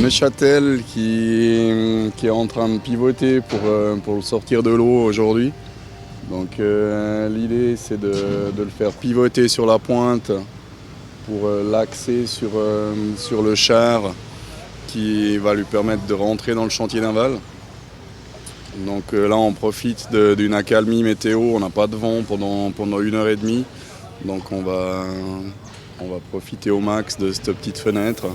Neuchâtel qui est en train de pivoter pour le sortir de l'eau aujourd'hui. Donc l'idée c'est de le faire pivoter sur la pointe pour l'axer sur le char qui va lui permettre de rentrer dans le chantier naval. Donc là on profite d'une accalmie météo, on n'a pas de vent pendant 1h30. Donc on va profiter au max de cette petite fenêtre.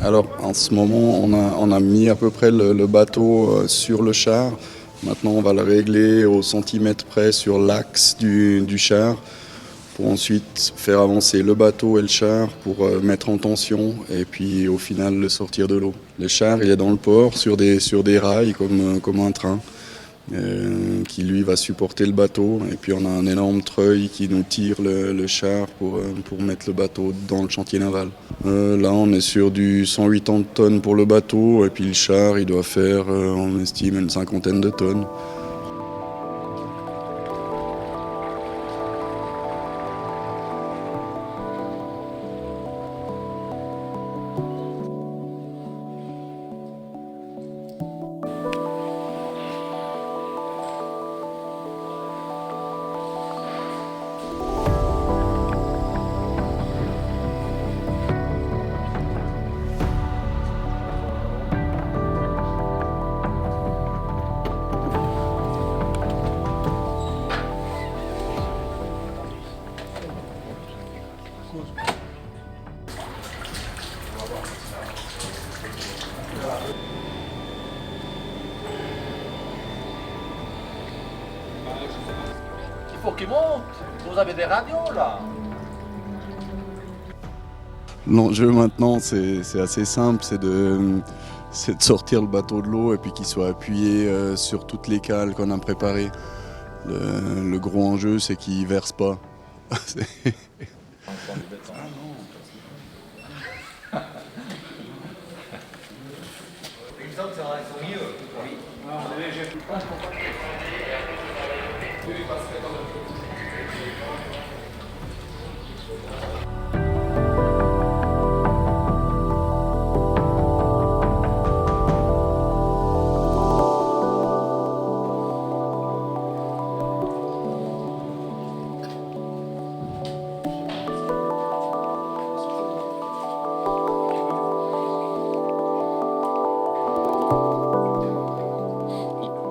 Alors en ce moment on a mis à peu près le bateau sur le char. Maintenant on va le régler au centimètre près sur l'axe du char pour ensuite faire avancer le bateau et le char pour mettre en tension et puis au final le sortir de l'eau. Le char il est dans le port sur des rails comme un train qui lui va supporter le bateau et puis on a un énorme treuil qui nous tire le char pour mettre le bateau dans le chantier naval. Là on est sur du 180 tonnes pour le bateau et puis le char il doit faire on estime une 50aine de tonnes. Il faut qu'il monte. Vous avez des radios là. L'enjeu maintenant c'est assez simple, c'est de sortir le bateau de l'eau et puis qu'il soit appuyé sur toutes les cales qu'on a préparées. Le gros enjeu c'est qu'il ne verse pas.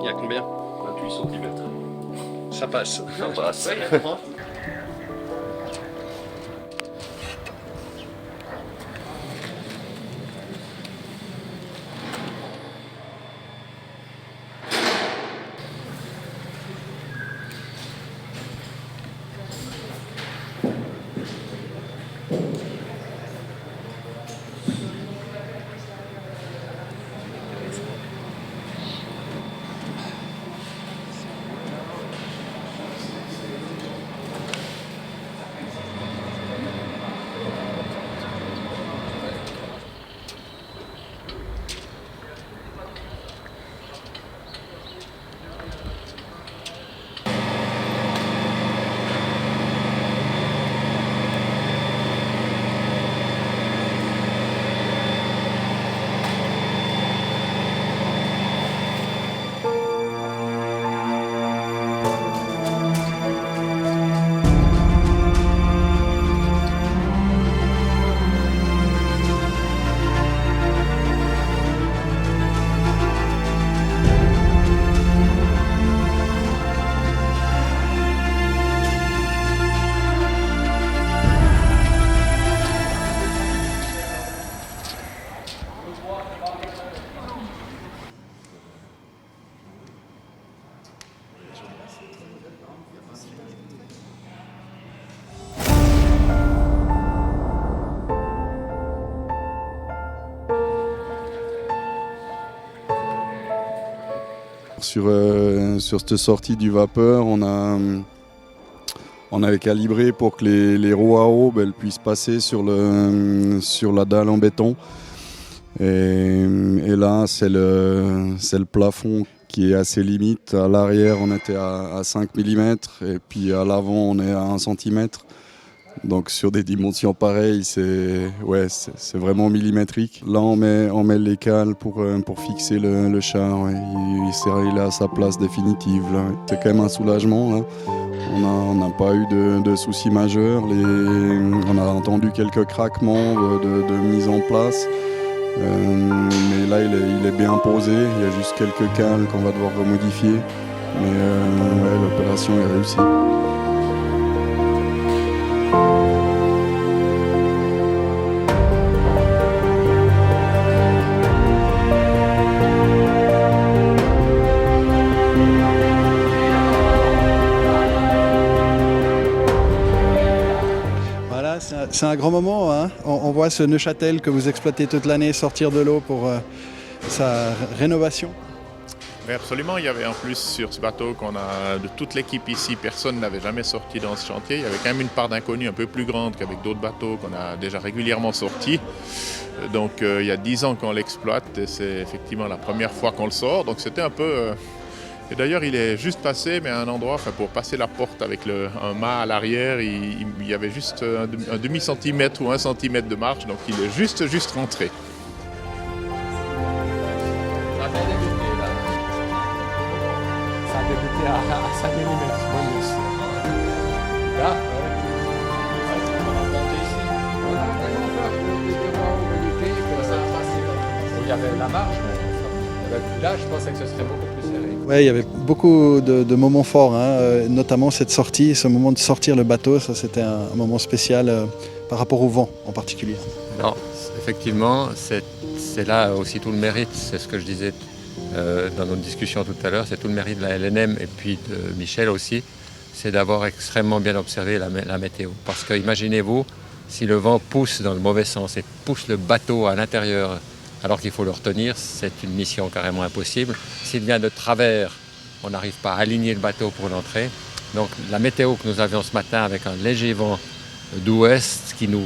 Il y a combien? 28 cm. Ça passe. Ça passe. sur cette sortie du vapeur, on avait calibré pour que les roues à aube elles puissent passer sur la dalle en béton. Et là, c'est le plafond qui est assez limite. À l'arrière, on était à 5 mm et puis à l'avant, on est à 1 cm. Donc sur des dimensions pareilles, c'est vraiment millimétrique. Là, on met les cales pour fixer le char. Ouais. Il est à sa place définitive. Là. C'est quand même un soulagement. Là. On n'a pas eu de soucis majeurs. On a entendu quelques craquements de mise en place. Mais là, il est bien posé. Il y a juste quelques cales qu'on va devoir remodifier. Mais l'opération est réussie. C'est un grand moment, hein. On voit ce Neuchâtel que vous exploitez toute l'année sortir de l'eau pour sa rénovation. Oui, absolument. Il y avait en plus sur ce bateau de toute l'équipe ici, personne n'avait jamais sorti dans ce chantier. Il y avait quand même une part d'inconnu un peu plus grande qu'avec d'autres bateaux qu'on a déjà régulièrement sortis. Donc il y a 10 ans qu'on l'exploite et c'est effectivement la première fois qu'on le sort. Donc c'était un peu... Et d'ailleurs, il est juste passé, mais à un endroit, pour passer la porte avec un mât à l'arrière, il y avait juste un demi-centimètre ou 1 centimètre de marge, donc il est juste rentré. Ça a bien débuté là. Ça a débuté à 5 mm, moins 10. Là, on va monter ici. Voilà, ça a passé. Il y avait la marge, mais là, je pensais que ce serait beaucoup plus serré. Ouais, il y avait beaucoup de moments forts, hein, notamment cette sortie, ce moment de sortir le bateau, ça c'était un moment spécial par rapport au vent en particulier. Non, effectivement, c'est là aussi tout le mérite, c'est ce que je disais dans notre discussion tout à l'heure, c'est tout le mérite de la LNM et puis de Michel aussi, c'est d'avoir extrêmement bien observé la météo. Parce que imaginez-vous, si le vent pousse dans le mauvais sens et pousse le bateau à l'intérieur alors qu'il faut le retenir, c'est une mission carrément impossible. S'il vient de travers, on n'arrive pas à aligner le bateau pour l'entrée. Donc la météo que nous avions ce matin avec un léger vent d'ouest qui nous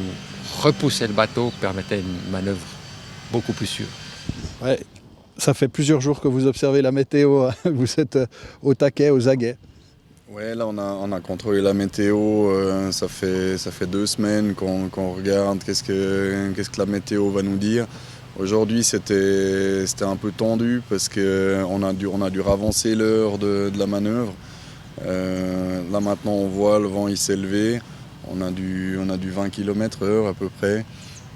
repoussait le bateau permettait une manœuvre beaucoup plus sûre. Ouais, ça fait plusieurs jours que vous observez la météo, vous êtes au taquet, aux aguets. Ouais, là on a contrôlé la météo, ça fait 2 semaines qu'on regarde qu'est-ce que la météo va nous dire. Aujourd'hui c'était un peu tendu parce qu'on a dû ravancer l'heure de la manœuvre. Là maintenant on voit le vent il s'est levé, on a du 20 km/h à peu près.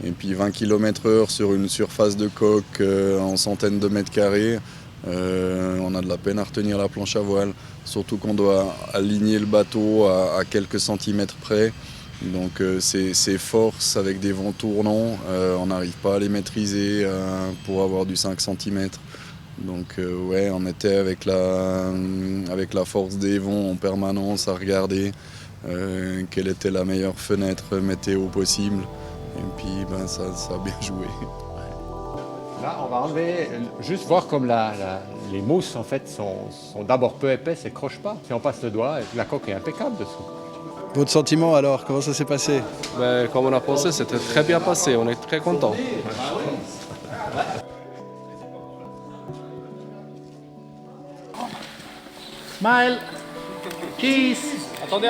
Et puis 20 km/h sur une surface de coque en centaines de mètres carrés, on a de la peine à retenir la planche à voile. Surtout qu'on doit aligner le bateau à quelques centimètres près. Donc ces forces avec des vents tournants, on n'arrive pas à les maîtriser pour avoir du 5 cm. Donc on était avec la force des vents en permanence à regarder quelle était la meilleure fenêtre météo possible. Et puis ça a bien joué. Là, on va enlever, juste voir comme les mousses en fait sont d'abord peu épaisses et ne crochent pas. Si on passe le doigt, la coque est impeccable dessous. Votre sentiment alors, comment ça s'est passé? Comme on a pensé, c'était très bien passé, on est très contents. Smile. Kiss. Attendez.